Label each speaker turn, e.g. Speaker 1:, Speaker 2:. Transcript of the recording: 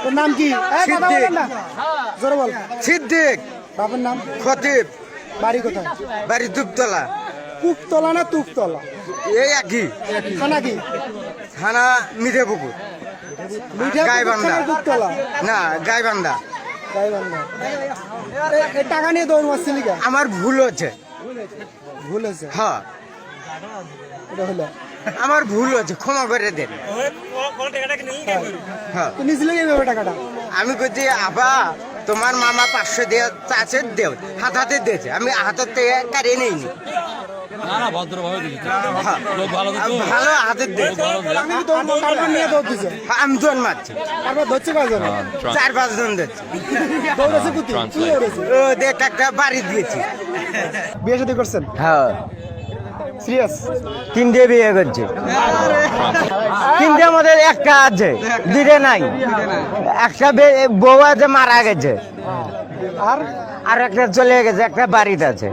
Speaker 1: তোর নাম কি? কথা বলেন না, জোরে বল।
Speaker 2: সিদ্দিক।
Speaker 1: বাবার নাম?
Speaker 2: খতিব।
Speaker 1: বাড়ি কোথায়?
Speaker 2: বাড়ি দুপতলা।
Speaker 1: কুকতলা না তুকতলা?
Speaker 2: এই একই।
Speaker 1: থানা কি?
Speaker 2: থানা মিঠেপুকুর। গাইবান্ধা।
Speaker 1: কুকতলা
Speaker 2: না, গাইবান্ধা।
Speaker 1: গাইবান্ধা। এই টাকা নিয়ে দৌড় মারছিলি কেন?
Speaker 2: আমার ভুল হচ্ছে।
Speaker 1: ভুল হয়েছে,
Speaker 2: হ্যাঁ,
Speaker 1: এটা হলো।
Speaker 2: আমার ভুল হচ্ছে, ক্ষমা করে দেন। হ্যাঁ,
Speaker 1: তুই নিয়েছিলি এইভাবে টাকাটা?
Speaker 2: আমি কইছি আবা তোমার মামা 500 দিয়ে চাষে দেও, হাতে দিয়েছে, আমি হাতের থেকে কারিয়ে নিইনি। ভালো হাতের দিয়েছে।
Speaker 1: তারপর নিয়ে দৌড় দিছে।
Speaker 2: আমি জন মারছি,
Speaker 1: তারপর ধরছে কয়জন?
Speaker 2: 4-5 জন দিচ্ছে।
Speaker 1: দৌড়েছে কুতি, তুই দৌড়েছে।
Speaker 2: ও দেখ একটা বাড়ি দিয়েছি।
Speaker 1: বিয়ে শাদী করছেন?
Speaker 2: হ্যাঁ,
Speaker 1: সিরিয়াস?
Speaker 2: 3 দিয়ে বিয়ে করছে। 3 মধ্যে একটা আছে, 2 নাই। একটা বউ আছে, মারা গেছে,
Speaker 1: আর
Speaker 2: আর একটা চলে গেছে, একটা বাড়িতে আছে।